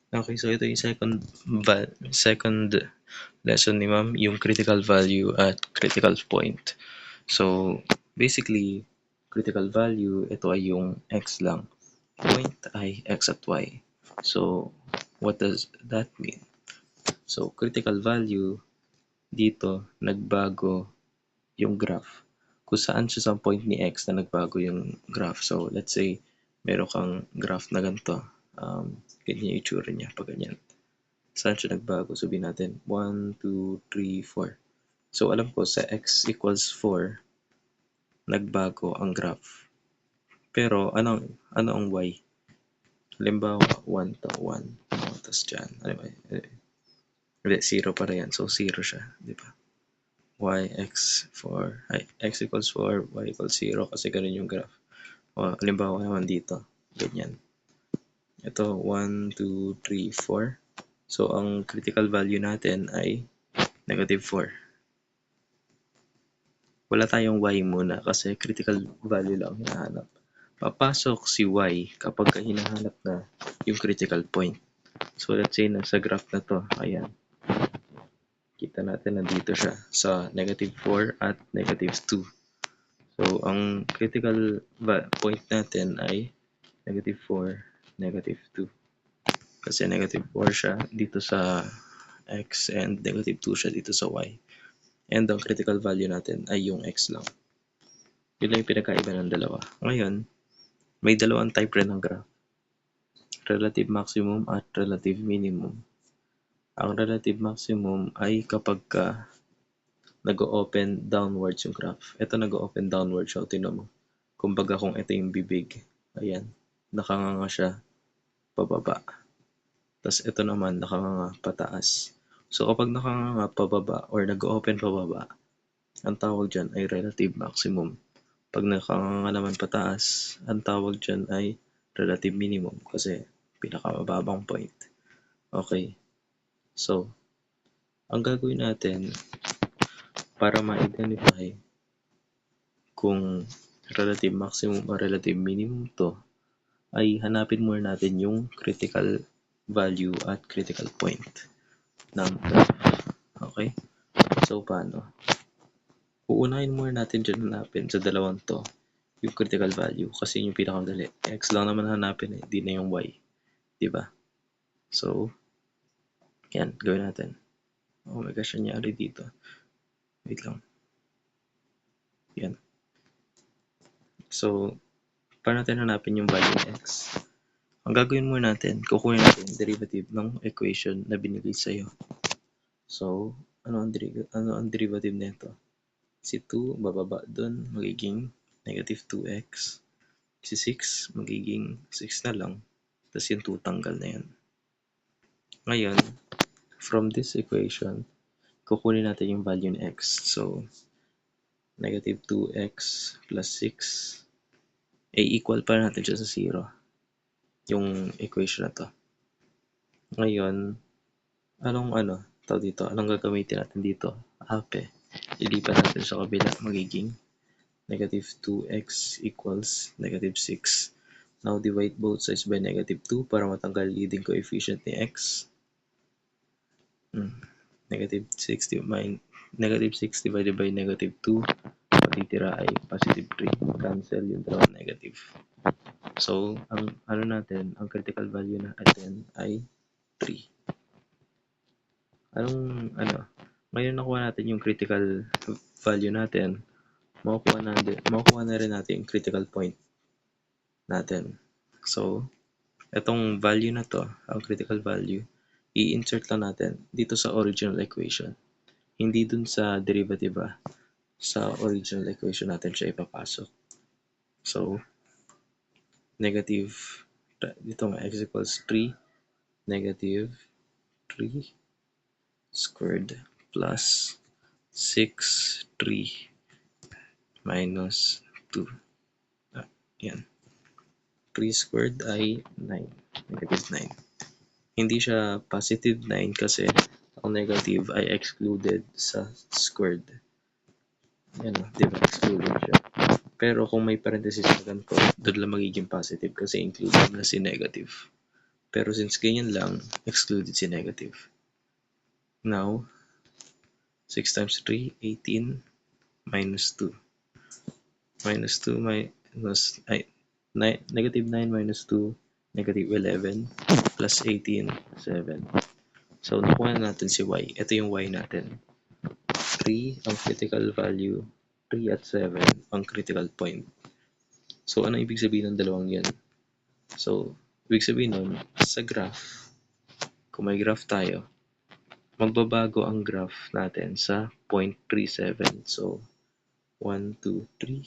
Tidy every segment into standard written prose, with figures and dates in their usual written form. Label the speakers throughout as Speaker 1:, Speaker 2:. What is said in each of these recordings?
Speaker 1: Okay, so ito yung second lesson ni ma'am, yung critical value at critical point. So, basically, critical value, ito ay yung x lang. Point ay x at y. So, what does that mean? So, critical value, dito, nagbago yung graph. Kung saan siya sa point ni x na nagbago yung graph. So, let's say, meron kang graph na ganito. Ganyan yung itsura niya pag ganyan. Saan siya nagbago? Sabihin natin, 1, 2, 3, 4. So, alam ko sa x equals 4, nagbago ang graph. Pero, ano ang y? Halimbawa, 1 to 1. Tapos dyan, ano ba? Hindi, 0 para yan. So, 0 siya. Di ba? X equals 4, y equals 0 kasi ganun yung graph. O, halimbawa naman dito. Ganyan. Ito, 1, 2, 3, 4. So, ang critical value natin ay negative 4. Wala tayong y muna kasi critical value lang hinahanap. Papasok si y kapag hinahanap na yung critical point. So, let's say nasa graph na to. Ayan. Kita natin nandito siya sa negative 4 at negative 2. So, ang critical point natin ay negative 4, negative 2. Kasi negative 4 siya dito sa x and negative 2 siya dito sa y. And ang critical value natin ay yung x lang. Yun lang yung pinagkaiba ng dalawa. Ngayon, may dalawang type rin ng graph. Relative maximum at relative minimum. Ang relative maximum ay kapag nag-open downwards yung graph. Ito nag-open downwards siya. Tinan mo. Kumbaga kung ito yung bibig. Ayan. Nakanganga siya pababa. Tapos ito naman nakanganga pataas. So kapag nakanganga pababa or nag-open pababa, ang tawag dyan ay relative maximum. Pag nakanganga naman pataas, ang tawag dyan ay relative minimum kasi pinakamababang point. Okay. So, ang gagawin natin para ma-identify kung relative maximum o relative minimum to, ay hanapin muna natin yung critical value at critical point ng graph. Okay? So, paano? Uunahin muna natin dyan hanapin sa dalawang to yung critical value kasi yung pinakadali. X lang naman hanapin eh, di na yung Y. Diba? So, yan, gawin natin. Oh my gosh, nangyari dito. Wait lang. Yan. So, paano natin hanapin yung value ng X? Ang gagawin muna natin, kukunin natin yung derivative ng equation na binigay sa'yo. So, ano ang derivative nito? Si 2, bababa dun, magiging negative 2x. Si 6, magiging 6 na lang. Tapos yung 2, tanggal na yan. Ngayon, from this equation, kukunin natin yung value ng x. So, negative 2x plus 6 ay equal pa natin siya sa 0. Yung equation na to. Ngayon, anong gagamitin natin dito? Ilipat natin sa kabila, magiging negative 2x equals negative 6. Now, divide both sides by negative 2 para matanggal leading coefficient ni x. Negative 6 divided by negative 2. Matitira ay positive 3. Cancel yung dalawang negative. So, ang critical value natin ay 3. Ngayon nakuha natin yung critical value natin, makukuha na rin natin yung critical point natin. So, itong value na to, ang critical value, i-insert lang natin dito sa original equation. Hindi dun sa derivative sa original equation natin siya ipapasok. So, dito nga x equals 3, negative 3 squared plus 6, 3 minus 2. Yan. 3 squared ay 9. Negative 9. Hindi siya positive 9 kasi ang negative ay excluded sa squared. Yan diba? Excluded siya. Pero kung may parenthesis na ganito, doon lang magiging positive kasi included na si negative. Pero since ganyan lang, excluded si negative. Now, 6 times 3, 18, minus 2. Minus 2 minus, negative 9 minus 2, negative 11, plus 18, 7. So, nakuha natin si y. Ito yung y natin. 3 ang critical value, 3 at 7 ang critical point. So, ano ibig sabihin ng dalawang yan? So, ibig sabihin nun, sa graph, kung may graph tayo, magbabago ang graph natin sa 0.37. So, 1, 2, 3,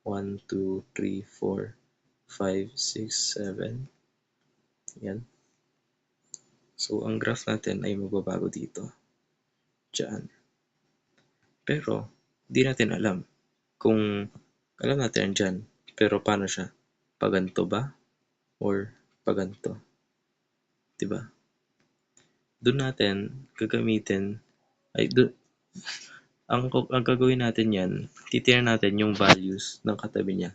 Speaker 1: 1, 2, 3, 4, 5, 6, 7. Yan. So, ang graph natin ay magbabago dito. Diyan. Pero, di natin alam kung alam natin dyan. Pero paano siya? Paganto ba? Or paganto? Diba? Doon natin gagamitin, ang gagawin natin yan, titignan natin yung values ng katabi niya.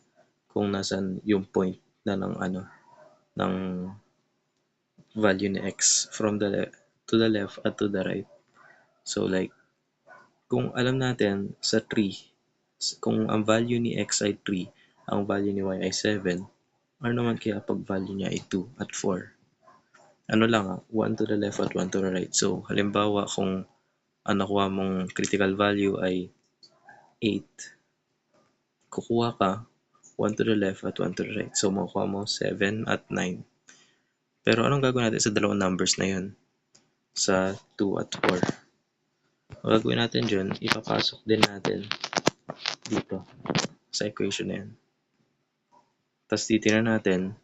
Speaker 1: Kung nasan yung point na ng value ni x from to the left at to the right. So like, kung alam natin sa 3, kung ang value ni x ay 3, ang value ni y ay 7, ano naman kaya pag value niya ay 2 at 4? Ano lang 1 to the left at 1 to the right. So, halimbawa kung ang nakuha mong critical value ay 8, kukuha ka 1 to the left at 1 to the right. So, makukuha mo 7 at 9. Pero anong gagawin natin sa dalawang numbers na yun? Sa 2 at 4. Ang gagawin natin dyan, ipapasok din natin dito sa equation na yan. Tapos titignan natin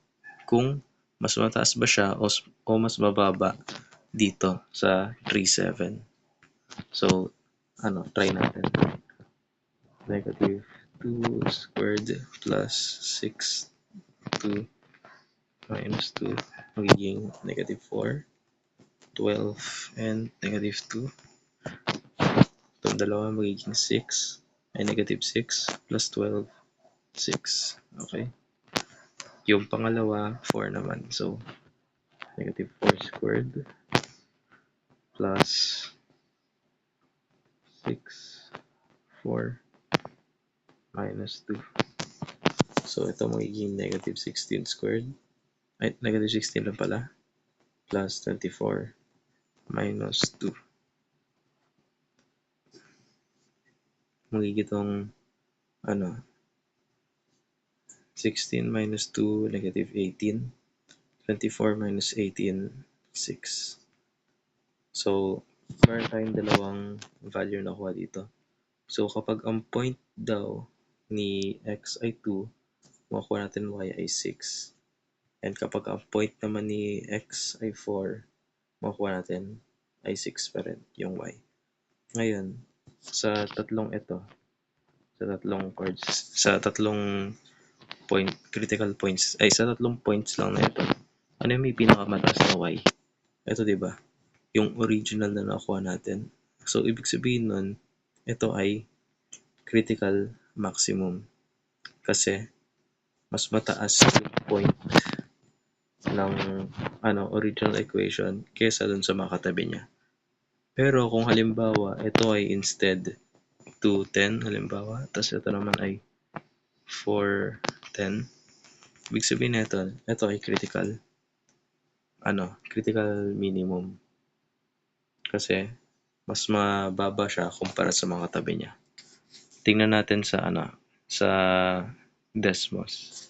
Speaker 1: kung mas mataas ba siya o mas mababa dito sa 3, 7. So, try natin. Negative 2 squared plus 6, 2 minus 2 magiging negative 4, 12, and negative 2. Itong dalawa magiging 6, ay negative 6 plus 12, 6. Okay. Yung pangalawa, 4 naman. So, negative 4 squared plus 6, 4 minus 2. So, ito magiging negative 16 squared. Ay, negative 16 lang pala. Plus 24 minus 2. Magiging itong 16 minus 2, negative 18. 24 minus 18, 6. So, meron tayong dalawang value na kuha dito. So, kapag ang point daw ni x ay 2, makukuha natin y ay 6. And kapag ang point naman ni x ay 4, makukuha natin ay 6 pa rin yung y. Ngayon, sa tatlong ito, sa tatlong critical points, sa tatlong points lang na ito, ano yung may pinakamataas na y? Ito, diba? Yung original na nakuha natin. So, ibig sabihin nun, ito ay critical maximum. Kasi, mas mataas yung point ng original equation kesa dun sa makatabi niya. Pero kung halimbawa, ito ay instead 210 halimbawa, tapos ito naman ay 410, ibig sabihin ito ay critical minimum. Kasi mas mababa siya kumpara sa mga tabi niya. Tingnan natin sa Desmos.